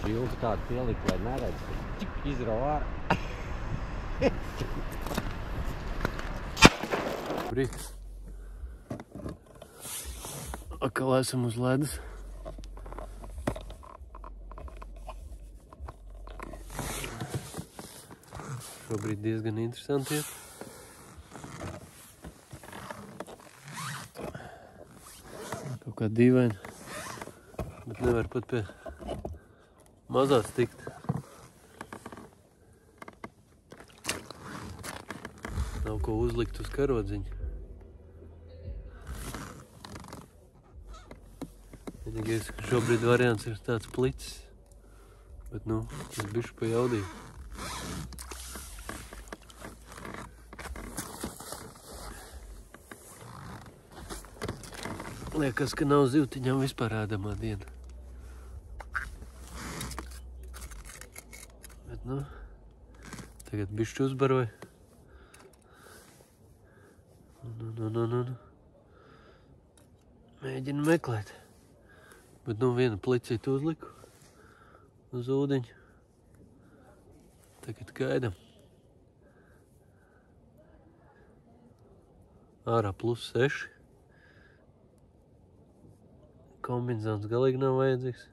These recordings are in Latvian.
Šilti kādu pielikt, lai neredz, cik izrauj ārā. Brīt. Atkal esam uz ledus. Šobrīd diezgan interesanti iet. Kaut kā dīvaini, bet nevar pat pie mazās tikt. Nav ko uzlikt uz karodziņu. Vienīgais, ka šobrīd variants ir tāds plicis, bet nu, tas bišķi pa jaudību. Liekas, ka nav zivtiņām vispār ēdamā diena. Bet nu, tagad bišķi uzbaroja. Nu. Mēģinu meklēt. Bet nu vienu plicīti uzliku uz ūdeņu. Tagad gaidam. Ārā +6. Kombinācijas galīgi nav vajadzīgs.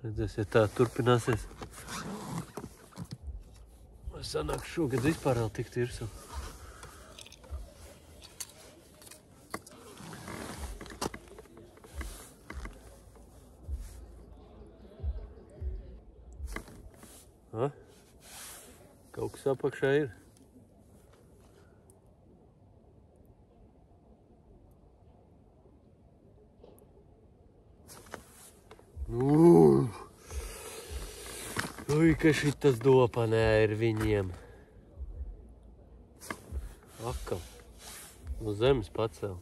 Redzēs, ja tā turpināsies. Sanāk šogad vispār vēl tikt virsū. Kaut kas apakšā ir. Ui, ka šitas dopanē ir viņiem. Akam. No zemes pacēl.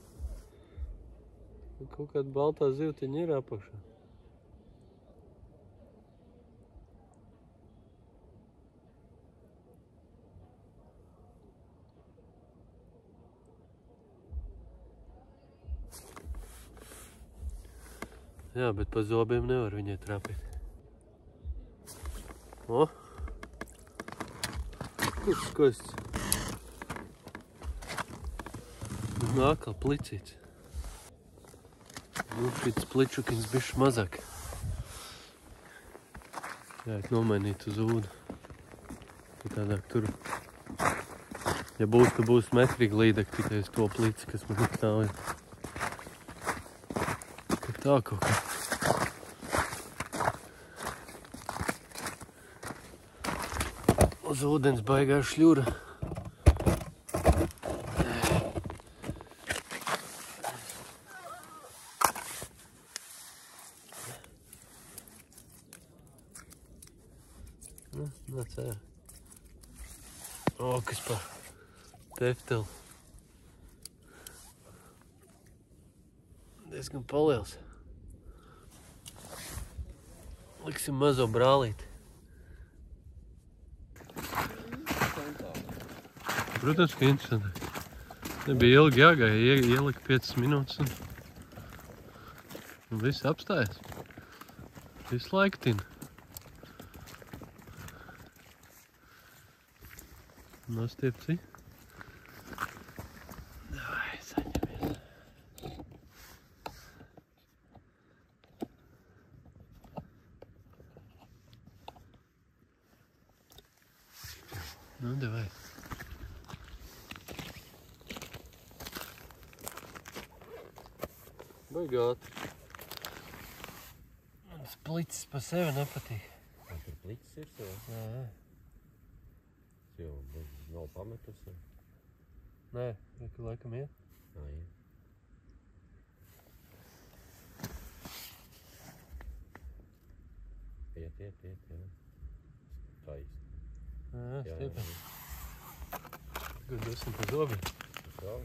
Kaut kāda baltā zivtiņa ir apakšā. Jā, bet pa zobiem nevar viņai trāpīt. O! Kurš skaists? Nākal plicīts. Nu, šitas pličukiņas bišķi mazāk. Jāiet nomainīt uz ūdu. Tādāk tur. Ja būs, tad būs metrīgi līdekļi tikai uz to plici, kas man stāv. Tā kaut kā. Uz ūdens baigā šļura. Nāc ārā. O, kas pa tefteli. Diezgan paliels. Liksim mazo brālīti. Protams, ka interesanti. Nebija ilgi jāgāja, ielika 5 minūtes un viss apstājas. Viss laiktina. Nostiepci. Davai, saņemies. Nu, davai. Baigāt. Man plicis pa sevi nepatīk. Tur plicis ir sev? Jā. Jau nav pametusi? Nē, reku laikam iet. Jā, iet. Iet, jā. Tā īsti. Jā, stiepē. Tagad dosim pa zobiem. Jā.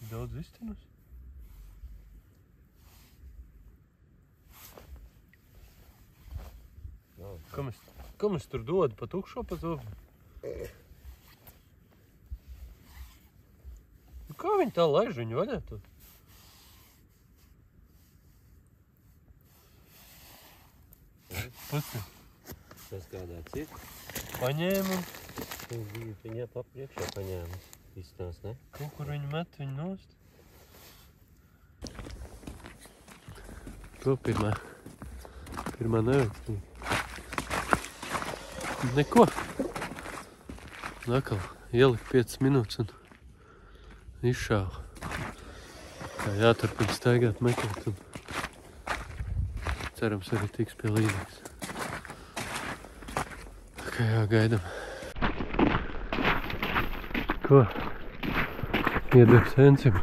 Daudz vistinus? Jā. Kam es? Kam es tur dodu? Pa tukšo pa zobu? Kā viņi tā laiž viņu vaļā tu? Pusi. Tas kādā cita. Paņēmu un Viņa pa priekšā paņēma. Izstās, ne? kaut kur viņu met viņu nost. To pirmā neveikstīgi. Neko. Nakal ielika 5 minūtes un izšāva. Tā jāturpina staigāt meklēt un cerams arī tiks pie līdzīgs. Tā kā jāgaidam. Ko? Iedevis Encim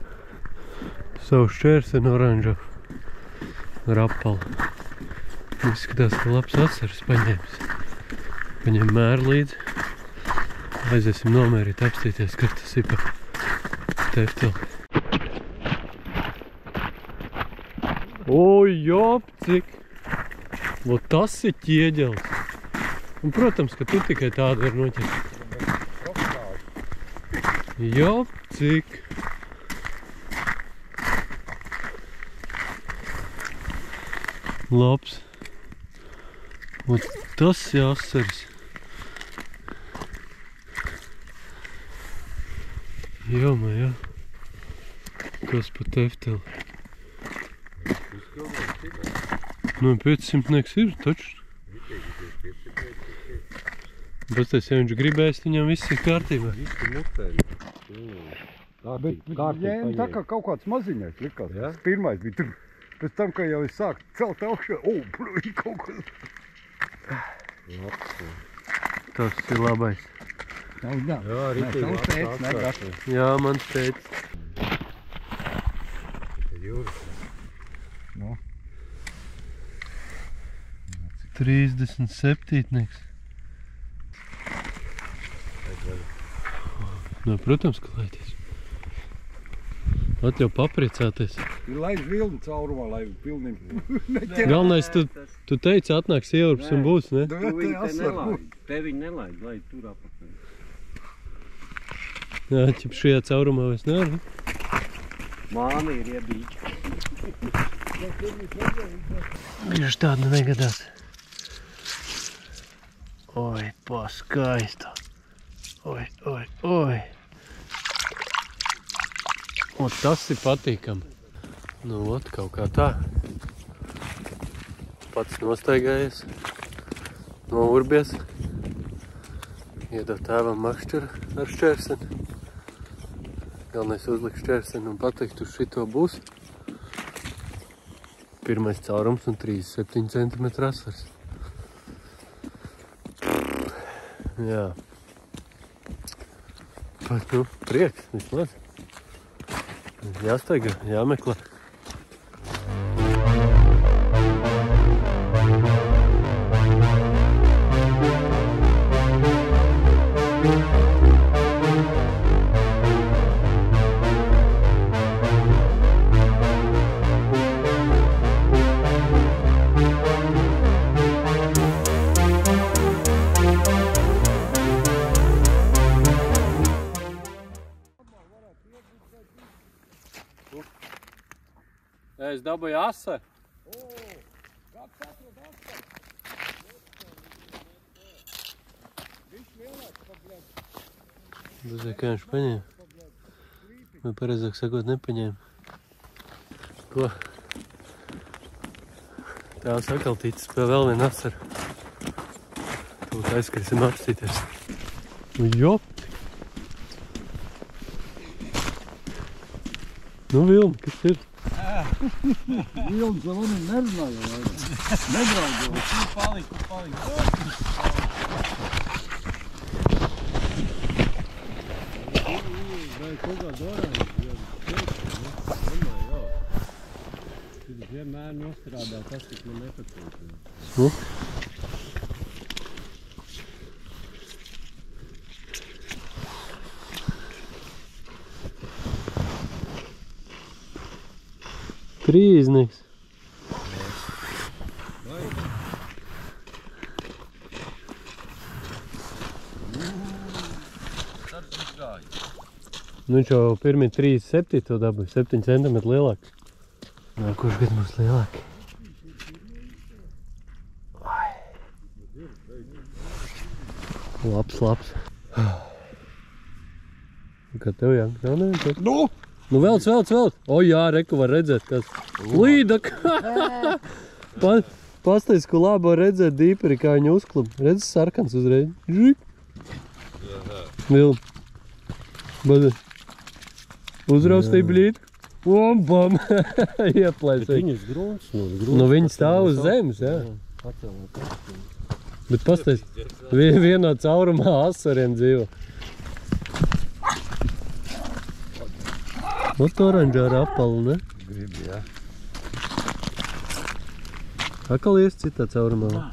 savu šķērsenu oranžu rapalu. Izskatās, ka labs asaras paņēmis. Paņem mēru līdzi. Aiziesim nomērīt, apstīties, kas tas ir pa tefteli. Oi, jop, cik! Vot tas ir ķieģelis. Un, protams, ka tu tikai tādu var noķert. Jop, cik! Labs. Un tas ir asaris. Jomā, jā. Kas pa tefteli? Nu, 500 ir taču. Bet es, ja viņš gribēs, viņam viss ir kārtībā. Viss ir mutēļi. Bet ņēma tā kā kaut kāds maziņais likās. Ja? Pirmais bija tur. Pēc tam, kad jau es sāku celt augšā, pluļ kaut kas. Tas ir labais. Jā, ritīgi labs. Jā, man teica. Jūras. No. 37. Nu, protams, ka laities. Atļauj papriecāties. Ir laiž vilni caurumā, lai pilnīgi neķer. Galvenais, tu teici, atnāks ieurps un būs, ne? Tu viņi te nelaid. Te viņi nelaid, lai tur apakaļ. Jā, ķip šajā caurumā vairs nevar, ne? Māni ir iebīķi. Bieži tādu negadās. Oi, paskaista. Oi. Un tas ir patīkami. Nu, ot, kaut kā tā. Pats nostaigājies. Nourbies. Iedod tēvam makšķeru ar šķērseni. Galvenais uzlikt šķērseni un pateikt, uz šito būs. Pirmais caurums un 37 cm asars. Jā. Bet, nu, prieks, vismaz. Jāstaigā, jāmeklē. Es dabūju asaru. Kāds atrod asaru? Viņš lielāks, pabļēd. Būs, kā viņš paņēma. Vai pareizāk sakot, nepaņēma. Ko? Tēvs atkal ticis pie vēl vienu asaru. Tūlīt aizskrisim apstīties. Nu, jop! Nu, Vilni, kas ir? Vilns vēl man nerunāja. Nedraudzot. Paliku. Vai kaut kā dorājas? Tad vienmēr nostrādā tas, kas man nepatīk. Nu? Trīznieks. Nu viņš jau pirmie 3,7 to dabūja, 7 cm lielāk. Nākoši gadu mums lielāk. Labs. Kā tev, jā? Nav neviens? Nu, velc! O jā, reku var redzēt, kas līdak! Pastais, ko labo redzēt dīperi, kā viņu uzklub. Redz, sarkans uzreiz. Žik! Vil. Bada. Uzraustīja blītku. Bam! Ieplēs. Viņas grūns. Nu, viņi stāv uz zemes, jā. Bet pastais, vienā caurumā asariem dzīvo. Nu, to oranžā ar apalu, ne? Gribi, jā. Akal ies citā caurumā.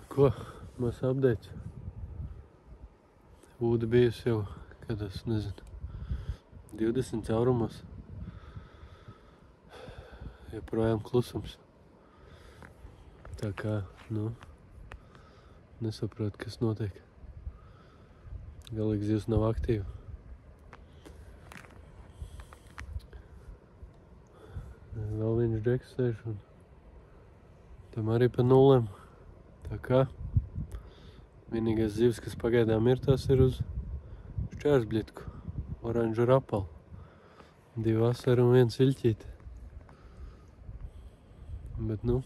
Ko? Mēs updates. Ūda bijusi jau, kad es nezinu, 20 caurumos. Joprojām klusums. Tā kā, nu, nesaprotu, kas notiek. Galīgi zivs nav aktīva. Vēl viens džeks sēž un tam arī pa nulēm. Tā kā vienīgais zivs, kas pagaidām ir, tās ir uz šķērsbļitku. Oranžu ar apalu. 2 asaru un 1 siļķīti. Bet, nu,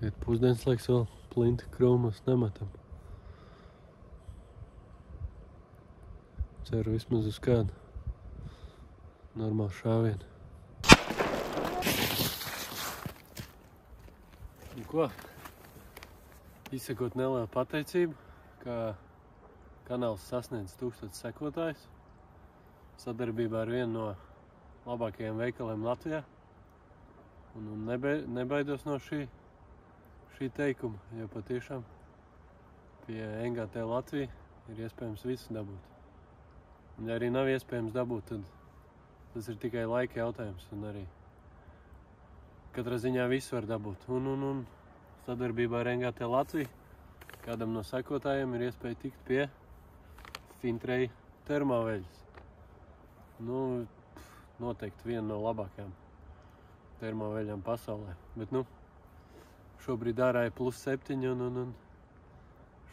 iet pusdienas laiks vēl plinti krūmos nematam. Ceru vismaz uz kādu normālu šāvienu. Un ko? Izsakot nelielu pateicību, ka kanāls sasniedz 1000 sekotājus sadarbībā ar vienu no labākajiem veikaliem Latvijā. Un nebaidos no šī teikuma, jo patiešām pie NGT Latvija ir iespējams visu dabūt. Un ja arī nav iespējams dabūt, tad tas ir tikai laika jautājums un arī katrā ziņā visu var dabūt. Un sadarbībā ar NGT Latviju kādam no sekotājiem ir iespēja tikt pie Fintreja termoveļas. Nu, noteikti viena no labākajām termoveļām pasaulē. Bet, nu, šobrīd ārā ir +7 un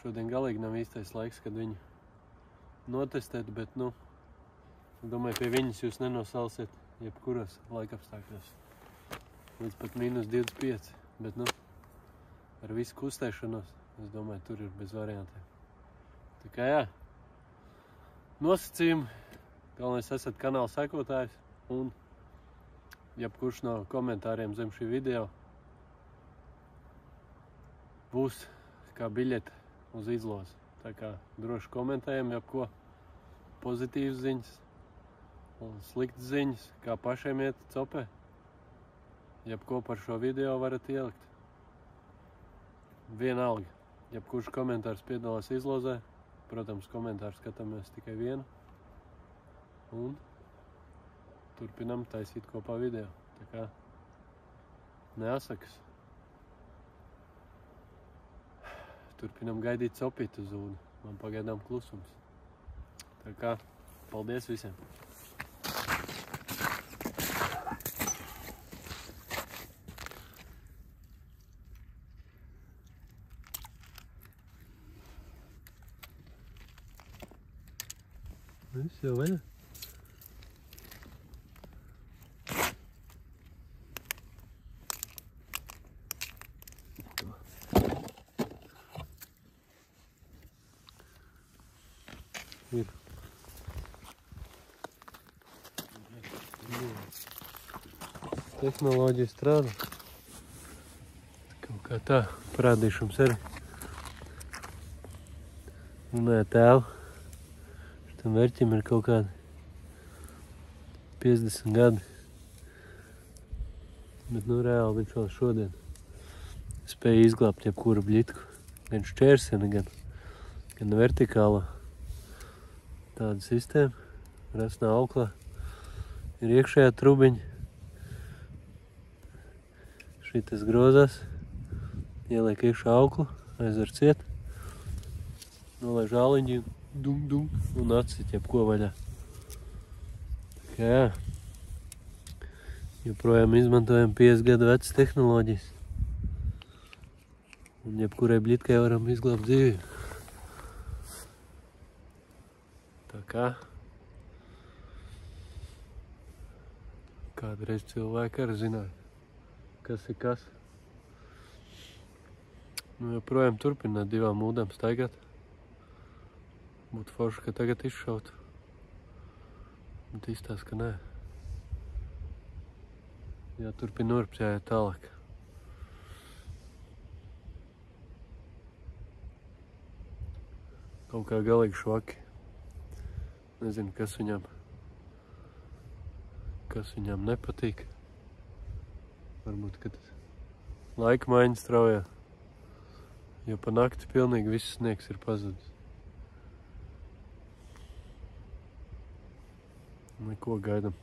šodien galīgi nav īstais laiks, kad viņu notestēt, bet, nu, domāju, pie viņas jūs nenosalsiet jebkuros laikapstākļos. Līdz pat -25, bet, nu, ar visu kustēšanos, es domāju, tur ir bez variantiem. Tā kā, jā, nosacījumi, galvenais esat kanāla sekotājs, un jebkurš no komentāriem zem šī video būs kā biļete uz izlozi. Tā kā droši komentējam jebko, pozitīvas ziņas, sliktas ziņas, kā pašiem iet copē. Jebko par šo video varat ielikt. Vienalga, jebkurš komentārs piedalās izlozē. Protams, komentāru skatāmies tikai vienu. Un turpinam taisīt kopā video. Tā kā neasakas. Turpinam gaidīt copīt uz ūdeni. Man pagaidām klusums. Tā kā paldies visiem! Viss jau vaļā. Ir. Tehnoloģija strādā. Kaut kā tā, parādīšu jums arī. Runāja tēvu. Tam vērķim ir kaut kādi 50 gadi. Bet, nu, reāli viņš vēl šodien spēja izglābt jebkuru bļitku. Gan šķērsiena, gan vertikālā. Tāda sistēma. Rasnā auklā ir iekšējā trubiņa. Šitas grozās. Ieliek iekšā auklu, aizver ciet. nolaiž āliņģi un atsit jebko vaļā. Tā kā jā, joprojām izmantojam 5 gadu vecas tehnoloģijas. Un jebkurai bļitkai varam izglābt dzīvi. Tā kā kādreiz cilvēki arī zināja, kas ir kas. Nu, joprojām turpināt 2 mūdām staigāt. Būtu forši, ka tagad izšautu. Bet izstās, ka nē. Jāturpina norpt, jāiet tālāk. Kaut kā galīgi švaki. Nezinu, kas viņam nepatīk. Varbūt, ka tas laika maiņa straujā. Jo pa nakti pilnīgi viss sniegs ir pazudis. Neko gaidam.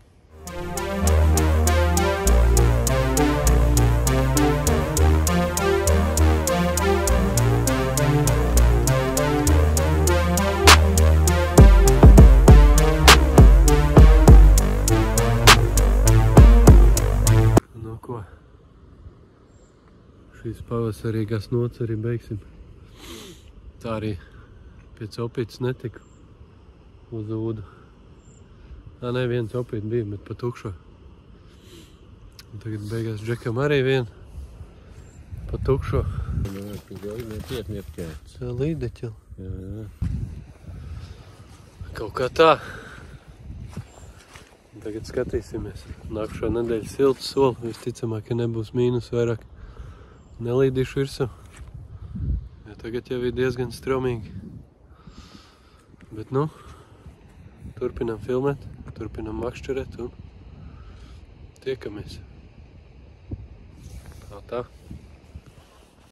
Nu ko? Šīs pavasarīgās nots arī beigsim. Tā arī pie copītes netiku uz ūdu. Nē, viena copīte bija, bet pa tukšo. Un tagad beigās džekam arī viena pa tukšo. Līdeķeli. Kaut kā tā. Un tagad skatīsimies. Nākušā nedēļa siltu soli. Visticamāk, ka nebūs mīnus vairāk. Nelīdīšu virsū. Ja tagad jau ir diezgan stromīgi. Bet nu, turpinām filmēt. Turpinām makšķerēt un tiekamies. Tā.